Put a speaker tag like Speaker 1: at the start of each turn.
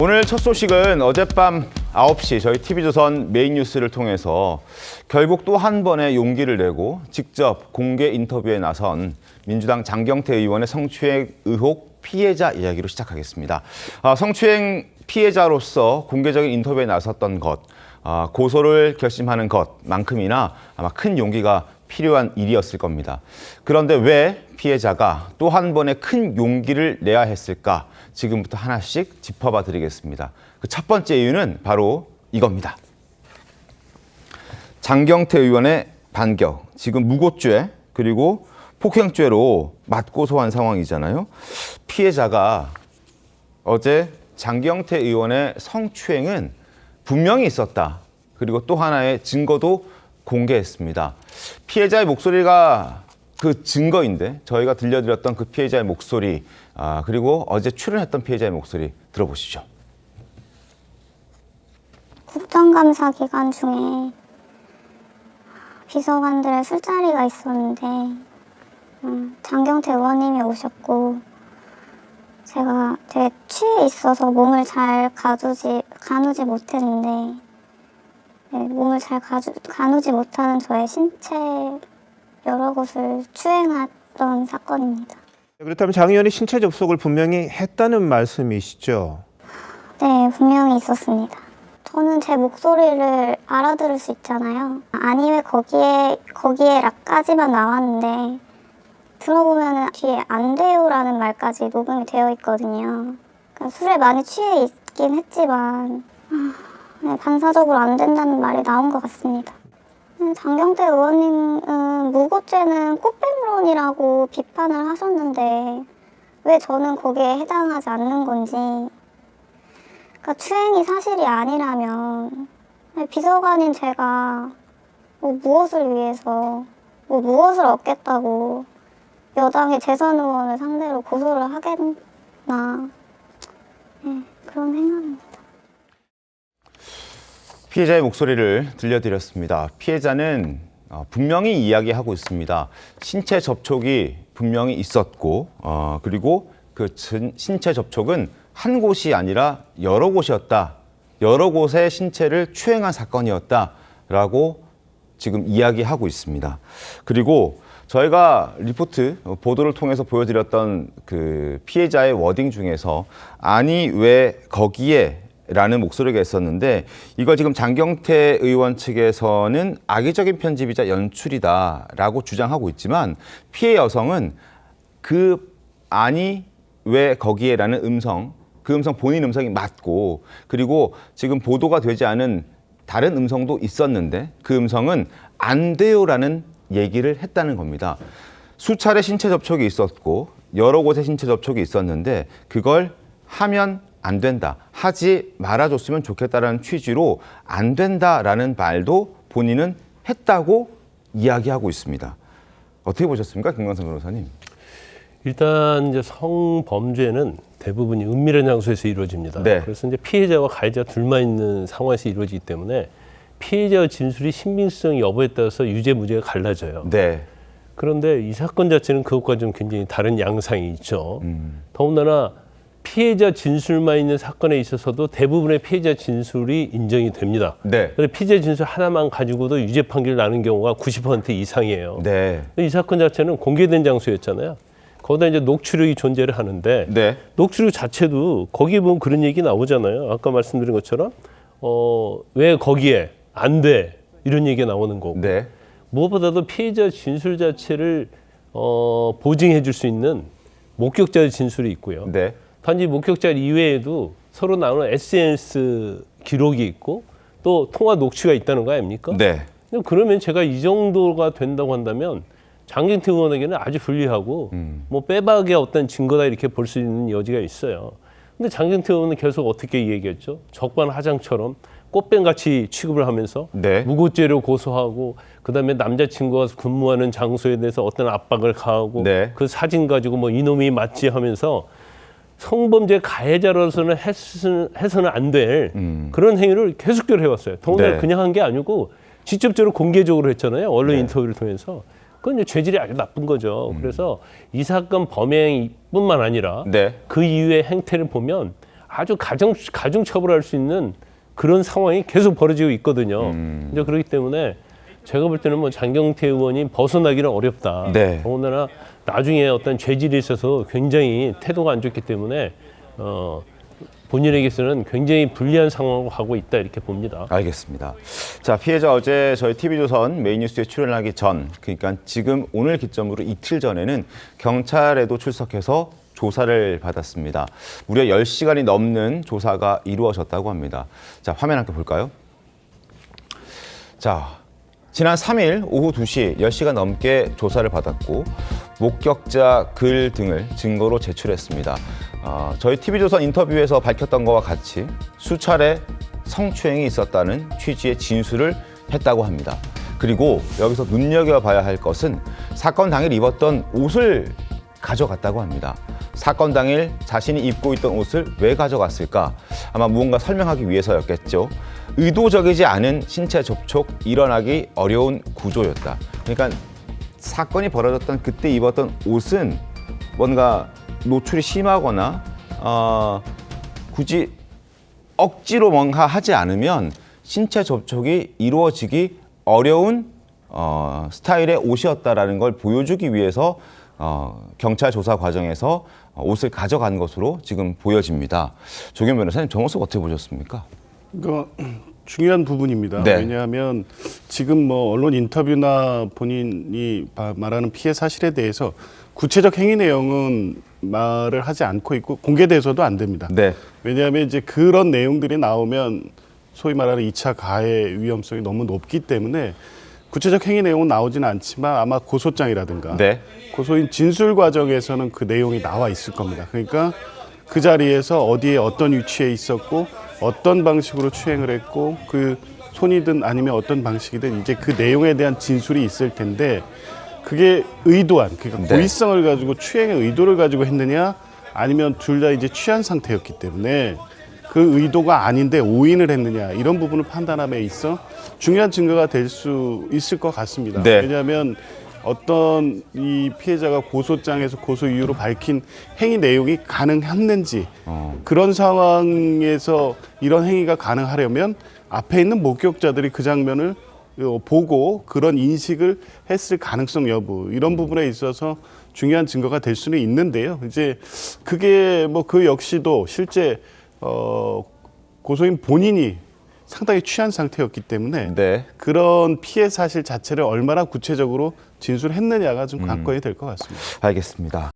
Speaker 1: 오늘 첫 소식은 어젯밤 9시 저희 TV조선 메인 뉴스를 통해서 결국 또 한 번의 용기를 내고 직접 공개 인터뷰에 나선 민주당 장경태 의원의 성추행 의혹 피해자 이야기로 시작하겠습니다. 성추행 피해자로서 공개적인 인터뷰에 나섰던 것, 고소를 결심하는 것만큼이나 아마 큰 용기가 필요한 일이었을 겁니다. 그런데 왜 피해자가 또 한 번의 큰 용기를 내야 했을까? 지금부터 하나씩 짚어봐 드리겠습니다. 그 첫 번째 이유는 바로 이겁니다. 장경태 의원의 반격, 지금 무고죄 그리고 폭행죄로 맞고소한 상황이잖아요. 피해자가 어제 장경태 의원의 성추행은 분명히 있었다. 그리고 또 하나의 증거도 공개했습니다. 피해자의 목소리가 그 증거인데 저희가 들려드렸던 그 피해자의 목소리, 그리고 어제 출연했던 피해자의 목소리 들어보시죠.
Speaker 2: 국정감사 기간 중에 비서관들의 술자리가 있었는데 장경태 의원님이 오셨고 제가 되게 취해 있어서 몸을 잘 가누지 못했는데 몸을 잘 가누지 못하는 저의 신체 여러 곳을 추행했던 사건입니다.
Speaker 3: 그렇다면 장 의원이 신체 접촉을 분명히 했다는 말씀이시죠?
Speaker 2: 네, 분명히 있었습니다. 저는 제 목소리를 알아들을 수 있잖아요. 아니 왜 거기에 락까지만 나왔는데 들어보면 뒤에 안 돼요라는 말까지 녹음이 되어 있거든요. 그러니까 술에 많이 취해 있긴 했지만 반사적으로 안 된다는 말이 나온 것 같습니다. 장경태 의원님은 무고죄는 꽃뱀론이라고 비판을 하셨는데 왜 저는 거기에 해당하지 않는 건지, 그러니까 추행이 사실이 아니라면 비서관인 제가 무엇을 위해서 무엇을 얻겠다고 여당의 재선 의원을 상대로 고소를 하겠나, 그런 생각입니다.
Speaker 1: 피해자의 목소리를 들려드렸습니다. 피해자는 분명히 이야기하고 있습니다. 신체 접촉이 분명히 있었고, 그리고 그 신체 접촉은 한 곳이 아니라 여러 곳이었다. 여러 곳의 신체를 추행한 사건이었다라고 지금 이야기하고 있습니다. 그리고 저희가 보도를 통해서 보여드렸던 그 피해자의 워딩 중에서 아니 왜 거기에 라는 목소리가 있었는데 이걸 지금 장경태 의원 측에서는 악의적인 편집이자 연출이다라고 주장하고 있지만 피해 여성은 그 아니 왜 거기에라는 음성, 그 음성 본인 음성이 맞고 그리고 지금 보도가 되지 않은 다른 음성도 있었는데 그 음성은 안 돼요라는 얘기를 했다는 겁니다. 수차례 신체 접촉이 있었고 여러 곳에 신체 접촉이 있었는데 그걸 하면 안 된다. 하지 말아줬으면 좋겠다라는 취지로 안 된다라는 말도 본인은 했다고 이야기하고 있습니다. 어떻게 보셨습니까, 김광선 변호사님?
Speaker 4: 일단 이제 성범죄는 대부분이 은밀한 장소에서 이루어집니다.
Speaker 1: 네.
Speaker 4: 그래서 이제 피해자와 가해자 둘만 있는 상황에서 이루어지기 때문에 피해자 진술이 신빙성 여부에 따라서 유죄 무죄가 갈라져요.
Speaker 1: 네.
Speaker 4: 그런데 이 사건 자체는 그것과 좀 굉장히 다른 양상이 있죠. 더군다나 피해자 진술만 있는 사건에 있어서도 대부분의 피해자 진술이 인정이 됩니다.
Speaker 1: 네.
Speaker 4: 그런데 피해자 진술 하나만 가지고도 유죄 판결 나는 경우가 90% 이상이에요.
Speaker 1: 네.
Speaker 4: 이 사건 자체는 공개된 장소였잖아요. 거기다 이제 녹취록이 존재를 하는데
Speaker 1: 네.
Speaker 4: 녹취록 자체도 거기에 보면 그런 얘기 나오잖아요. 아까 말씀드린 것처럼 왜 거기에 안 돼 이런 얘기가 나오는 거고
Speaker 1: 네.
Speaker 4: 무엇보다도 피해자 진술 자체를 보증해 줄 수 있는 목격자의 진술이 있고요.
Speaker 1: 네.
Speaker 4: 단지 목격자 이외에도 서로 나오는 SNS 기록이 있고 또 통화 녹취가 있다는 거 아닙니까?
Speaker 1: 네.
Speaker 4: 그러면 제가 이 정도가 된다고 한다면 장경태 의원에게는 아주 불리하고 뭐 빼박의 어떤 증거다 이렇게 볼 수 있는 여지가 있어요. 근데 장경태 의원은 계속 어떻게 얘기했죠? 적반하장처럼 꽃뱀같이 취급을 하면서
Speaker 1: 네.
Speaker 4: 무고죄로 고소하고 그다음에 남자친구가 근무하는 장소에 대해서 어떤 압박을 가하고
Speaker 1: 네.
Speaker 4: 그 사진 가지고 뭐 이놈이 맞지 하면서 성범죄 가해자로서는 해서는 안 될 그런 행위를 계속적으로 해왔어요. 더군다나
Speaker 1: 네.
Speaker 4: 그냥 한 게 아니고 직접적으로 공개적으로 했잖아요. 언론
Speaker 1: 네.
Speaker 4: 인터뷰를 통해서. 그건 이제 죄질이 아주 나쁜 거죠. 그래서 이 사건 범행뿐만 아니라
Speaker 1: 네.
Speaker 4: 그 이후의 행태를 보면 아주 가중 처벌할 수 있는 그런 상황이 계속 벌어지고 있거든요. 이제 그렇기 때문에 제가 볼 때는 뭐 장경태 의원이 벗어나기는 어렵다.
Speaker 1: 네.
Speaker 4: 더군다나 나중에 어떤 죄질이 있어서 굉장히 태도가 안 좋기 때문에 본인에게서는 굉장히 불리한 상황으로 가고 있다 이렇게 봅니다.
Speaker 1: 알겠습니다. 자, 피해자 어제 저희 TV조선 메인뉴스에 출연하기 전, 그러니까 지금 오늘 기점으로 이틀 전에는 경찰에도 출석해서 조사를 받았습니다. 무려 10시간이 넘는 조사가 이루어졌다고 합니다. 자, 화면 함께 볼까요? 자, 지난 3일 오후 2시 10시간 넘게 조사를 받았고 목격자 글 등을 증거로 제출했습니다. 저희 TV조선 인터뷰에서 밝혔던 것과 같이 수차례 성추행이 있었다는 취지의 진술을 했다고 합니다. 그리고 여기서 눈여겨봐야 할 것은 사건 당일 입었던 옷을 가져갔다고 합니다. 사건 당일 자신이 입고 있던 옷을 왜 가져갔을까? 아마 무언가 설명하기 위해서였겠죠. 의도적이지 않은 신체 접촉, 일어나기 어려운 구조였다. 그러니까 사건이 벌어졌던 그때 입었던 옷은 뭔가 노출이 심하거나 굳이 억지로 뭔가 하지 않으면 신체 접촉이 이루어지기 어려운 스타일의 옷이었다라는 걸 보여주기 위해서 경찰 조사 과정에서 옷을 가져간 것으로 지금 보여집니다. 조경 변호사님, 저 모습 어떻게 보셨습니까?
Speaker 5: 이거 중요한 부분입니다.
Speaker 1: 네.
Speaker 5: 왜냐하면 지금 뭐 언론 인터뷰나 본인이 말하는 피해 사실에 대해서 구체적 행위 내용은 말을 하지 않고 있고 공개돼서도 안 됩니다.
Speaker 1: 네.
Speaker 5: 왜냐하면 이제 그런 내용들이 나오면 소위 말하는 2차 가해 위험성이 너무 높기 때문에 구체적 행위 내용은 나오지는 않지만 아마 고소장이라든가
Speaker 1: 네.
Speaker 5: 고소인 진술 과정에서는 그 내용이 나와 있을 겁니다. 그러니까 그 자리에서 어디에 어떤 위치에 있었고 어떤 방식으로 추행을 했고 그 손이든 아니면 어떤 방식이든 이제 그 내용에 대한 진술이 있을 텐데 그게 의도한 그러니까
Speaker 1: 네.
Speaker 5: 고의성을 가지고 추행의 의도를 가지고 했느냐 아니면 둘 다 이제 취한 상태였기 때문에 그 의도가 아닌데 오인을 했느냐 이런 부분을 판단함에 있어 중요한 증거가 될 수 있을 것 같습니다.
Speaker 1: 네.
Speaker 5: 왜냐하면 어떤 이 피해자가 고소장에서 고소 이유로 밝힌 행위 내용이 가능했는지 그런 상황에서 이런 행위가 가능하려면 앞에 있는 목격자들이 그 장면을 보고 그런 인식을 했을 가능성 여부 이런 부분에 있어서 중요한 증거가 될 수는 있는데요. 이제 그게 뭐 그 역시도 실제 고소인 본인이 상당히 취한 상태였기 때문에
Speaker 1: 네.
Speaker 5: 그런 피해 사실 자체를 얼마나 구체적으로 진술했느냐가 좀 관건이 될 것 같습니다.
Speaker 1: 알겠습니다.